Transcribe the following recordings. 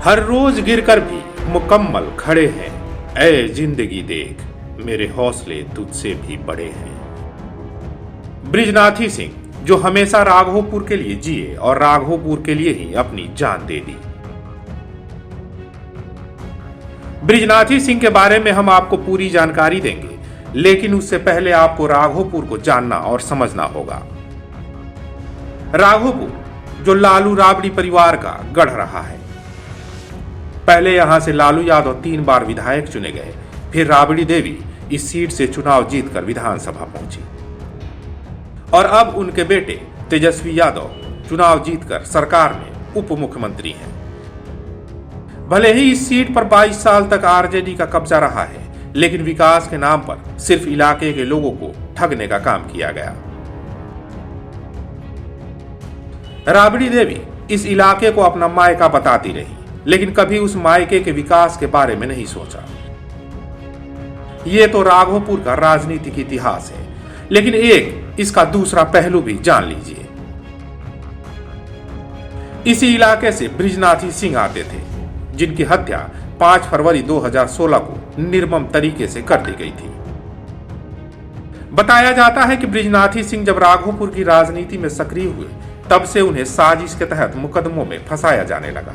हर रोज गिरकर भी मुकम्मल खड़े हैं। ऐ जिंदगी देख, मेरे हौसले तुझसे भी बड़े हैं। बृजनाथी सिंह, जो हमेशा राघोपुर के लिए जिए और राघोपुर के लिए ही अपनी जान दे दी। बृजनाथी सिंह के बारे में हम आपको पूरी जानकारी देंगे, लेकिन उससे पहले आपको राघोपुर को जानना और समझना होगा। राघोपुर, जो लालू राबड़ी परिवार का गढ़ रहा है। पहले यहां से लालू यादव 3 बार विधायक चुने गए, फिर राबड़ी देवी इस सीट से चुनाव जीतकर विधानसभा पहुंची और अब उनके बेटे तेजस्वी यादव चुनाव जीतकर सरकार में उप मुख्यमंत्री हैं। भले ही इस सीट पर 22 साल तक आरजेडी का कब्जा रहा है, लेकिन विकास के नाम पर सिर्फ इलाके के लोगों को ठगने का काम किया गया। राबड़ी देवी इस इलाके को अपना मायका बताती रही, लेकिन कभी उस मायके के विकास के बारे में नहीं सोचा। यह तो राघोपुर का राजनीतिक इतिहास है, लेकिन एक इसका दूसरा पहलू भी जान लीजिए। इसी इलाके से बृजनाथी सिंह आते थे, जिनकी हत्या 5 फरवरी 2016 को निर्मम तरीके से कर दी गई थी। बताया जाता है कि बृजनाथी सिंह जब राघोपुर की राजनीति में सक्रिय हुए, तब से उन्हें साजिश के तहत मुकदमों में फंसाया जाने लगा।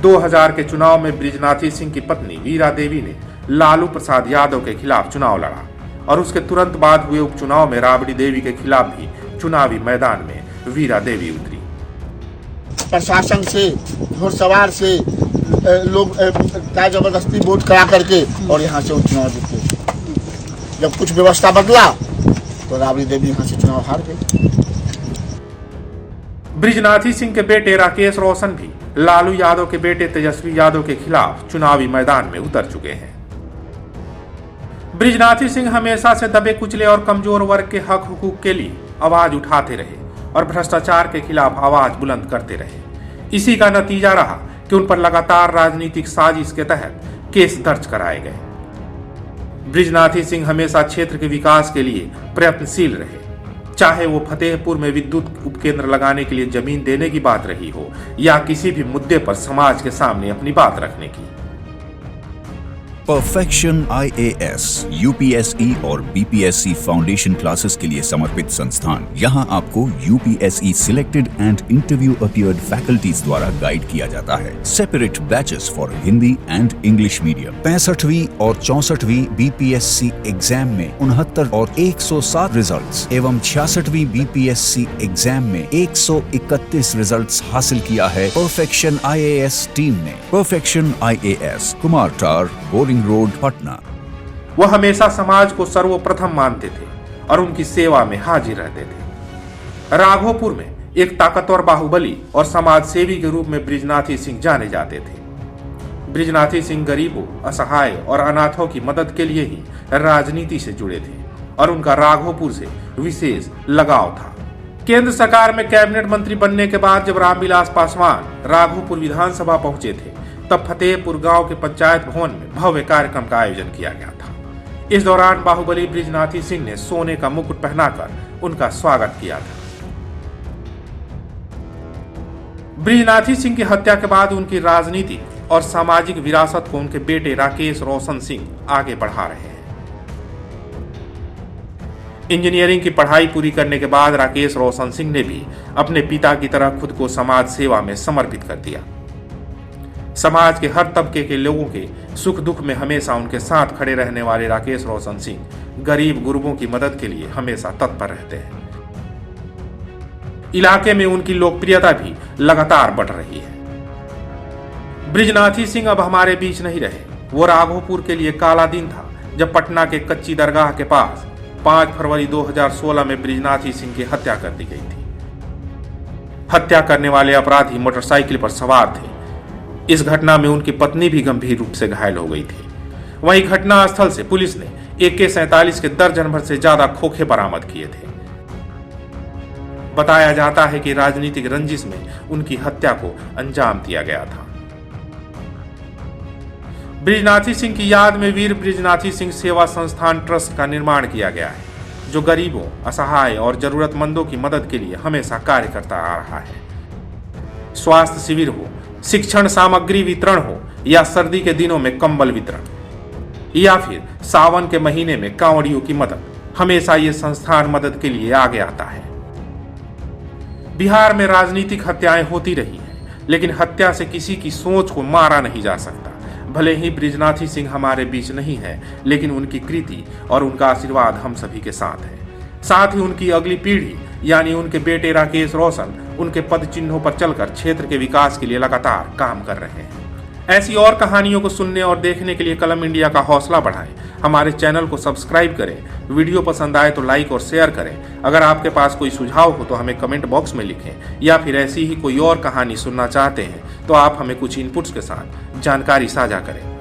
2000 के चुनाव में बृजनाथी सिंह की पत्नी वीरा देवी ने लालू प्रसाद यादव के खिलाफ चुनाव लड़ा और उसके तुरंत बाद हुए उपचुनाव में राबड़ी देवी के खिलाफ भी चुनावी मैदान में वीरा देवी उतरी। प्रशासन से, घुड़सवार से लोग क्या जबरदस्ती वोट करा करके और यहाँ से चुनाव जीते। जब कुछ व्यवस्था बदला तो राबड़ी देवी यहाँ से चुनाव हार गई। बृजनाथी सिंह के बेटे राकेश रोशन भी लालू यादव के बेटे तेजस्वी यादव के खिलाफ चुनावी मैदान में उतर चुके हैं। बृजनाथी सिंह हमेशा से दबे कुचले और कमजोर वर्ग के हक हुकूक के लिए आवाज उठाते रहे और भ्रष्टाचार के खिलाफ आवाज बुलंद करते रहे। इसी का नतीजा रहा कि उन पर लगातार राजनीतिक साजिश के तहत केस दर्ज कराए गए। बृजनाथी सिंह हमेशा क्षेत्र के विकास के लिए प्रयत्नशील रहे, चाहे वो फतेहपुर में विद्युत उपकेंद्र लगाने के लिए जमीन देने की बात रही हो या किसी भी मुद्दे पर समाज के सामने अपनी बात रखने की। परफेक्शन IAS, UPSE और BPSC फाउंडेशन क्लासेस के लिए समर्पित संस्थान। यहाँ आपको UPSE selected and interview appeared faculties द्वारा गाइड किया जाता है। Separate batches for Hindi and English medium. 65वीं और 64वीं BPSC एग्जाम में 69 और 107 रिजल्ट्स एवं 66वीं BPSC एग्जाम में 131 रिजल्ट्स हासिल किया है परफेक्शन IAS टीम ने। परफेक्शन IAS, कुमार टार, रोड, पटना। वह हमेशा समाज को सर्वप्रथम मानते थे और उनकी सेवा में हाजिर रहते थे। राघोपुर में एक ताकतवर बाहुबली और समाज सेवी के रूप में बृजनाथी सिंह जाने जाते थे। बृजनाथी सिंह गरीबों, असहाय और अनाथों की मदद के लिए ही राजनीति से जुड़े थे और उनका राघोपुर से विशेष लगाव था। केंद्र सरकार में कैबिनेट मंत्री बनने के बाद जब रामविलास पासवान राघोपुर विधानसभा पहुंचे थे, तब फतेहपुर गांव के पंचायत भवन में भव्य कार्यक्रम का आयोजन किया गया था। इस दौरान बाहुबली बृजनाथी सिंह ने सोने का मुकुट पहनाकर उनका स्वागत किया था। बृजनाथी सिंह की हत्या के बाद उनकी राजनीतिक और सामाजिक विरासत को उनके बेटे राकेश रोशन सिंह आगे बढ़ा रहे हैं। इंजीनियरिंग की पढ़ाई पूरी करने के बाद राकेश रोशन सिंह ने भी अपने पिता की तरह खुद को समाज सेवा में समर्पित कर दिया। समाज के हर तबके के लोगों के सुख दुख में हमेशा उनके साथ खड़े रहने वाले राकेश रोशन सिंह गरीब गुरबों की मदद के लिए हमेशा तत्पर रहते हैं। इलाके में उनकी लोकप्रियता भी लगातार बढ़ रही है। बृजनाथी सिंह अब हमारे बीच नहीं रहे। वो राघोपुर के लिए काला दिन था जब पटना के कच्ची दरगाह के पास 5 फरवरी 2016 में बृजनाथी सिंह की हत्या कर दी गई थी। हत्या करने वाले अपराधी मोटरसाइकिल पर सवार थे। इस घटना में उनकी पत्नी भी गंभीर रूप से घायल हो गई थी। वहीं घटनास्थल से पुलिस ने AK-47 के दर्जन भर से ज्यादा खोखे बरामद किए थे। बताया जाता है कि राजनीतिक रंजिश में उनकी हत्या को अंजाम दिया गया था। बृजनाथी सिंह की याद में वीर बृजनाथी सिंह सेवा संस्थान ट्रस्ट का निर्माण किया गया है, जो गरीबों, असहाय और जरूरतमंदों की मदद के लिए हमेशा कार्य करता आ रहा है। स्वास्थ्य शिविर हो, शिक्षण सामग्री वितरण हो या सर्दी के दिनों में कंबल वितरण या फिर सावन के महीने में कांवड़ियों की मदद, हमेशा ये संस्थान मदद के लिए आगे आता है। बिहार में राजनीतिक हत्याएं होती रही हैं, लेकिन हत्या से किसी की सोच को मारा नहीं जा सकता। भले ही बृजनाथी सिंह हमारे बीच नहीं है, लेकिन उनकी कृति और उनका आशीर्वाद हम सभी के साथ है। साथ ही उनकी अगली पीढ़ी यानी उनके बेटे राकेश रोशन उनके पद चिन्हों पर चलकर क्षेत्र के विकास के लिए लगातार काम कर रहे हैं। ऐसी और कहानियों को सुनने और देखने के लिए कलम इंडिया का हौसला बढ़ाएं। हमारे चैनल को सब्सक्राइब करें। वीडियो पसंद आए तो लाइक और शेयर करें। अगर आपके पास कोई सुझाव हो तो हमें कमेंट बॉक्स में लिखें, या फिर ऐसी ही कोई और कहानी सुनना चाहते हैं तो आप हमें कुछ इनपुट्स के साथ जानकारी साझा करें।